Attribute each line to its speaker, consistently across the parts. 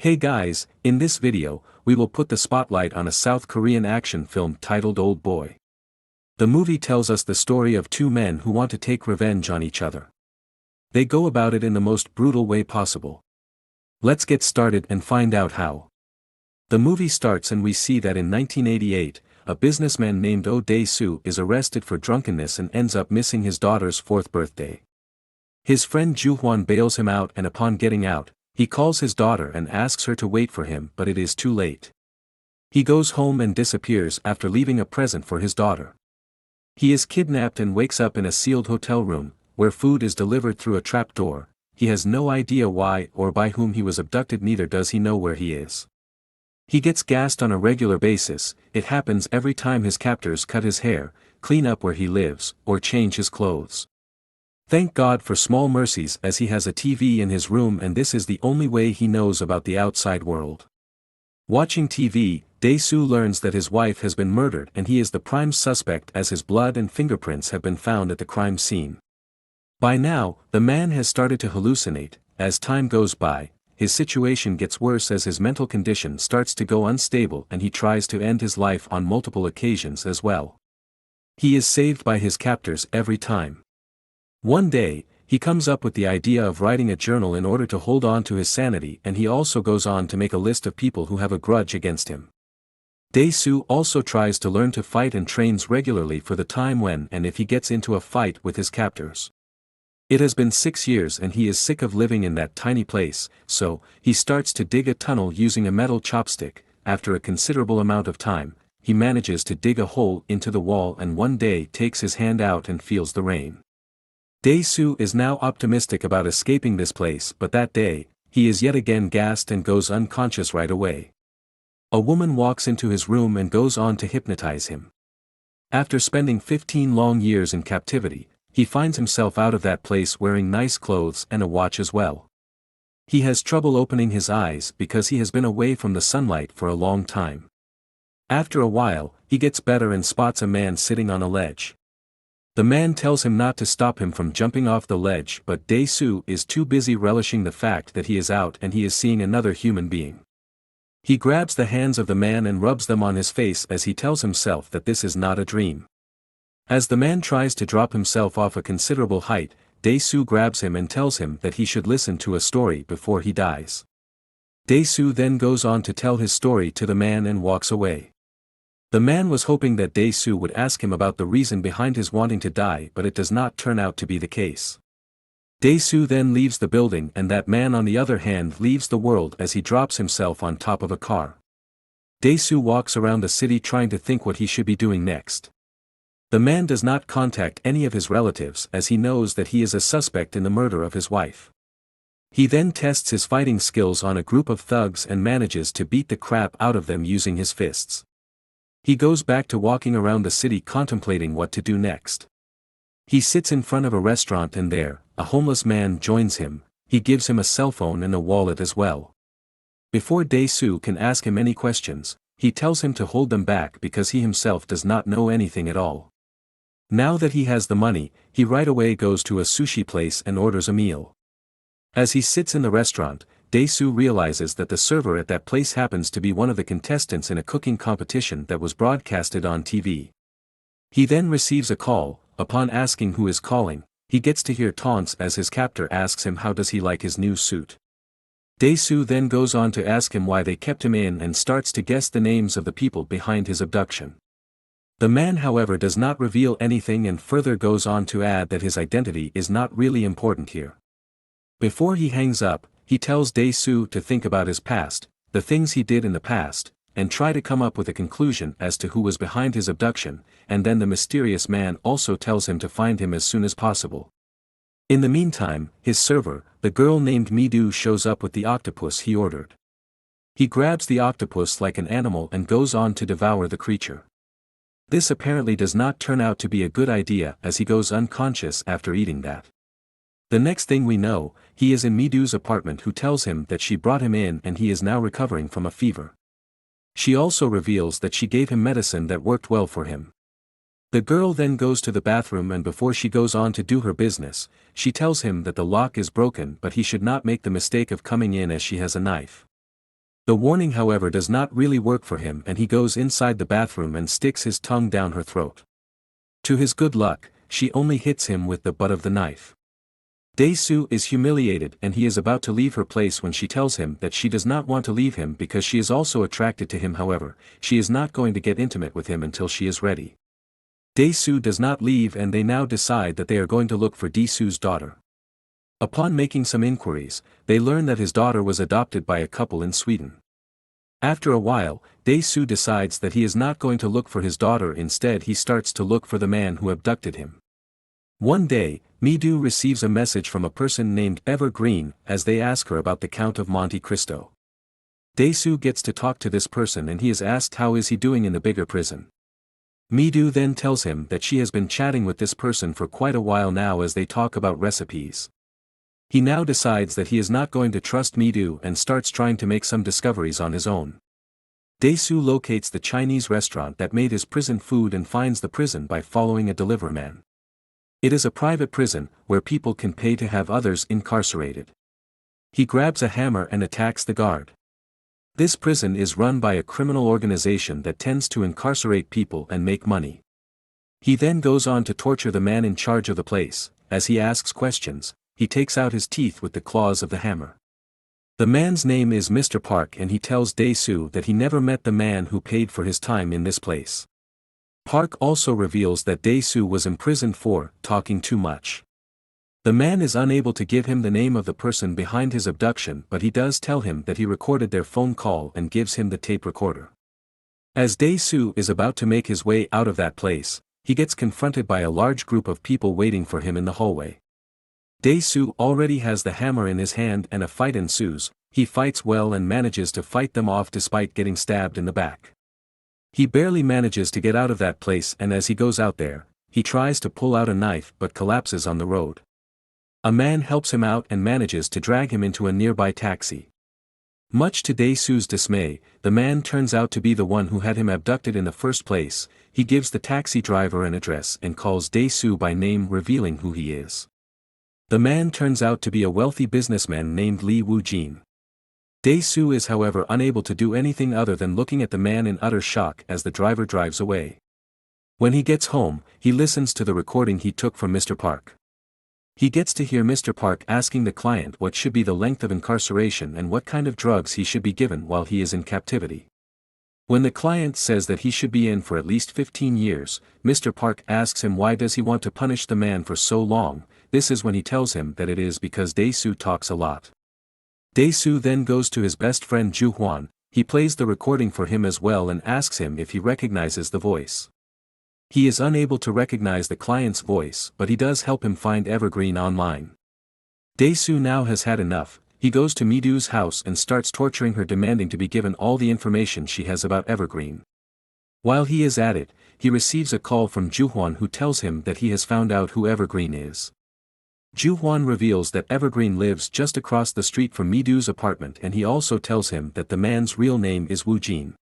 Speaker 1: Hey guys, in this video, we will put the spotlight on a South Korean action film titled Old Boy. The movie tells us the story of two men who want to take revenge on each other. They go about it in the most brutal way possible. Let's get started and find out how. The movie starts and we see that in 1988, a businessman named Oh Dae-soo is arrested for drunkenness and ends up missing his daughter's 4th birthday. His friend Ju-hwan bails him out, and upon getting out, he calls his daughter and asks her to wait for him, but it is too late. He goes home and disappears after leaving a present for his daughter. He is kidnapped and wakes up in a sealed hotel room, where food is delivered through a trap door. He has no idea why or by whom he was abducted, neither does he know where he is. He gets gassed on a regular basis. It happens every time his captors cut his hair, clean up where he lives, or change his clothes. Thank God for small mercies, as he has a TV in his room and this is the only way he knows about the outside world. Watching TV, Dae-soo learns that his wife has been murdered and he is the prime suspect, as his blood and fingerprints have been found at the crime scene. By now, the man has started to hallucinate. As time goes by, his situation gets worse as his mental condition starts to go unstable and he tries to end his life on multiple occasions as well. He is saved by his captors every time. One day, he comes up with the idea of writing a journal in order to hold on to his sanity, and he also goes on to make a list of people who have a grudge against him. Dae-soo also tries to learn to fight and trains regularly for the time when and if he gets into a fight with his captors. It has been 6 years and he is sick of living in that tiny place, so he starts to dig a tunnel using a metal chopstick. After a considerable amount of time, he manages to dig a hole into the wall and one day takes his hand out and feels the rain. Dae-soo is now optimistic about escaping this place, but that day, he is yet again gassed and goes unconscious right away. A woman walks into his room and goes on to hypnotize him. After spending 15 long years in captivity, he finds himself out of that place wearing nice clothes and a watch as well. He has trouble opening his eyes because he has been away from the sunlight for a long time. After a while, he gets better and spots a man sitting on a ledge. The man tells him not to stop him from jumping off the ledge, but Dae-soo is too busy relishing the fact that he is out and he is seeing another human being. He grabs the hands of the man and rubs them on his face as he tells himself that this is not a dream. As the man tries to drop himself off a considerable height, Dae-soo grabs him and tells him that he should listen to a story before he dies. Dae-soo then goes on to tell his story to the man and walks away. The man was hoping that Dae-soo would ask him about the reason behind his wanting to die, but it does not turn out to be the case. Dae-soo then leaves the building and that man on the other hand leaves the world as he drops himself on top of a car. Dae-soo walks around the city trying to think what he should be doing next. The man does not contact any of his relatives as he knows that he is a suspect in the murder of his wife. He then tests his fighting skills on a group of thugs and manages to beat the crap out of them using his fists. He goes back to walking around the city contemplating what to do next. He sits in front of a restaurant and there, a homeless man joins him. He gives him a cell phone and a wallet as well. Before Dae-soo can ask him any questions, he tells him to hold them back because he himself does not know anything at all. Now that he has the money, he right away goes to a sushi place and orders a meal. As he sits in the restaurant, Dae-soo realizes that the server at that place happens to be one of the contestants in a cooking competition that was broadcasted on TV. He then receives a call. Upon asking who is calling, he gets to hear taunts as his captor asks him how does he like his new suit. Dae-soo then goes on to ask him why they kept him in and starts to guess the names of the people behind his abduction. The man however does not reveal anything and further goes on to add that his identity is not really important here. Before he hangs up, he tells Dae-soo to think about his past, the things he did in the past, and try to come up with a conclusion as to who was behind his abduction, and then the mysterious man also tells him to find him as soon as possible. In the meantime, his server, the girl named Mi-do, shows up with the octopus he ordered. He grabs the octopus like an animal and goes on to devour the creature. This apparently does not turn out to be a good idea as he goes unconscious after eating that. The next thing we know, he is in Mi-do's apartment, who tells him that she brought him in and he is now recovering from a fever. She also reveals that she gave him medicine that worked well for him. The girl then goes to the bathroom and before she goes on to do her business, she tells him that the lock is broken but he should not make the mistake of coming in as she has a knife. The warning however does not really work for him and he goes inside the bathroom and sticks his tongue down her throat. To his good luck, she only hits him with the butt of the knife. Dae-soo is humiliated and he is about to leave her place when she tells him that she does not want to leave him because she is also attracted to him. However, she is not going to get intimate with him until she is ready. Dae-soo does not leave and they now decide that they are going to look for Dae-soo's daughter. Upon making some inquiries, they learn that his daughter was adopted by a couple in Sweden. After a while, Dae-soo decides that he is not going to look for his daughter, instead he starts to look for the man who abducted him. One day, Mi-do receives a message from a person named Evergreen as they ask her about the Count of Monte Cristo. Dae-soo gets to talk to this person and he is asked how is he doing in the bigger prison. Mi-do then tells him that she has been chatting with this person for quite a while now as they talk about recipes. He now decides that he is not going to trust Mi-do and starts trying to make some discoveries on his own. Dae-soo locates the Chinese restaurant that made his prison food and finds the prison by following a deliverman. It is a private prison, where people can pay to have others incarcerated. He grabs a hammer and attacks the guard. This prison is run by a criminal organization that tends to incarcerate people and make money. He then goes on to torture the man in charge of the place. As he asks questions, he takes out his teeth with the claws of the hammer. The man's name is Mr. Park and he tells Dae-soo that he never met the man who paid for his time in this place. Park also reveals that Dae-soo was imprisoned for talking too much. The man is unable to give him the name of the person behind his abduction, but he does tell him that he recorded their phone call and gives him the tape recorder. As Dae-soo is about to make his way out of that place, he gets confronted by a large group of people waiting for him in the hallway. Dae-soo already has the hammer in his hand and a fight ensues. He fights well and manages to fight them off despite getting stabbed in the back. He barely manages to get out of that place and as he goes out there, he tries to pull out a knife but collapses on the road. A man helps him out and manages to drag him into a nearby taxi. Much to Dae-soo's dismay, the man turns out to be the one who had him abducted in the first place. He gives the taxi driver an address and calls Dae-soo by name, revealing who he is. The man turns out to be a wealthy businessman named Lee Woo-jin. Dae-soo is however unable to do anything other than looking at the man in utter shock as the driver drives away. When he gets home, he listens to the recording he took from Mr. Park. He gets to hear Mr. Park asking the client what should be the length of incarceration and what kind of drugs he should be given while he is in captivity. When the client says that he should be in for at least 15 years, Mr. Park asks him why does he want to punish the man for so long. This is when he tells him that it is because Dae-soo talks a lot. Dae-soo then goes to his best friend Ju-hwan. He plays the recording for him as well and asks him if he recognizes the voice. He is unable to recognize the client's voice, but he does help him find Evergreen online. Dae-soo now has had enough. He goes to Mi-do's house and starts torturing her, demanding to be given all the information she has about Evergreen. While he is at it, he receives a call from Ju-hwan who tells him that he has found out who Evergreen is. Ju-hwan reveals that Evergreen lives just across the street from Mi-do's apartment and he also tells him that the man's real name is Woo-jin.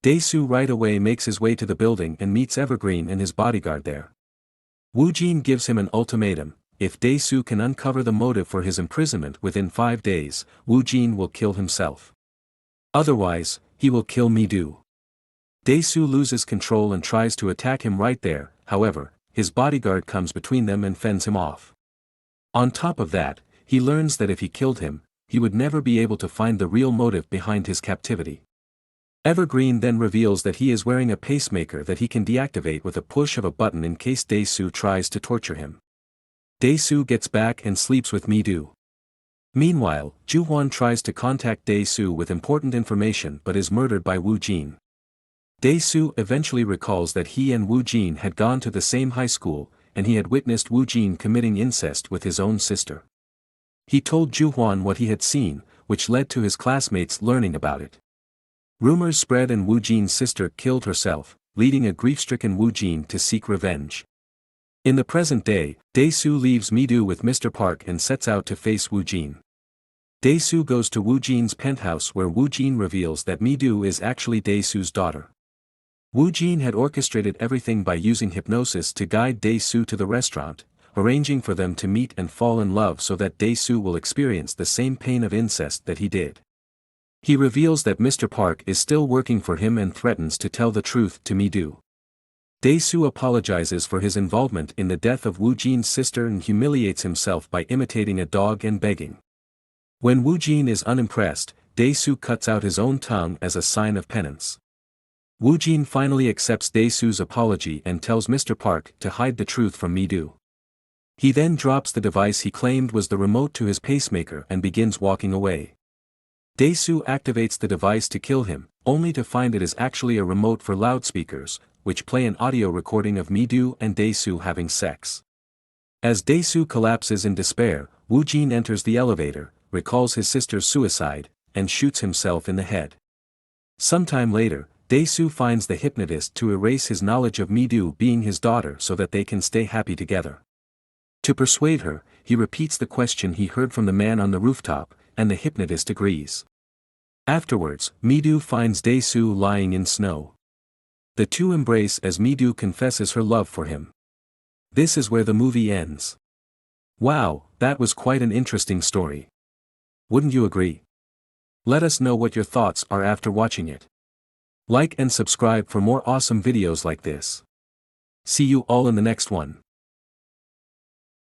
Speaker 1: Dae-soo right away makes his way to the building and meets Evergreen and his bodyguard there. Woo-jin gives him an ultimatum: if Dae-soo can uncover the motive for his imprisonment within 5 days, Woo-jin will kill himself. Otherwise, he will kill Mi-do. Dae-soo loses control and tries to attack him right there, however, his bodyguard comes between them and fends him off. On top of that, he learns that if he killed him, he would never be able to find the real motive behind his captivity. Evergreen then reveals that he is wearing a pacemaker that he can deactivate with a push of a button in case Dae-soo tries to torture him. Dae-soo gets back and sleeps with Mi-do. Meanwhile, Ju-hwan tries to contact Dae-soo with important information but is murdered by Woo-jin. Dae-soo eventually recalls that he and Woo-jin had gone to the same high school, and he had witnessed Woo-jin committing incest with his own sister. He told Ju-hwan what he had seen, which led to his classmates learning about it. Rumors spread and Woo-jin's sister killed herself, leading a grief-stricken Woo-jin to seek revenge. In the present day, Dae-soo leaves Mi-do with Mr. Park and sets out to face Woo-jin. Dae-soo goes to Woo-jin's penthouse where Woo-jin reveals that Mi-do is actually Dae-soo's daughter. Woo-jin had orchestrated everything by using hypnosis to guide Dae-soo to the restaurant, arranging for them to meet and fall in love so that Dae-soo will experience the same pain of incest that he did. He reveals that Mr. Park is still working for him and threatens to tell the truth to Mi-do. Dae-soo apologizes for his involvement in the death of Woo-jin's sister and humiliates himself by imitating a dog and begging. When Woo-jin is unimpressed, Dae-soo cuts out his own tongue as a sign of penance. Woo-jin finally accepts Dae-soo's apology and tells Mr. Park to hide the truth from Mi-do. He then drops the device he claimed was the remote to his pacemaker and begins walking away. Dae-soo activates the device to kill him, only to find it is actually a remote for loudspeakers, which play an audio recording of Mi-do and Dae-soo having sex. As Dae-soo collapses in despair, Woo-jin enters the elevator, recalls his sister's suicide, and shoots himself in the head. Sometime later, Dae-soo finds the hypnotist to erase his knowledge of Mi-do being his daughter so that they can stay happy together. To persuade her, he repeats the question he heard from the man on the rooftop, and the hypnotist agrees. Afterwards, Mi-do finds Dae-soo lying in snow. The two embrace as Mi-do confesses her love for him. This is where the movie ends. Wow, that was quite an interesting story. Wouldn't you agree? Let us know what your thoughts are after watching it. Like and subscribe for more awesome videos like this. See you all in the next one.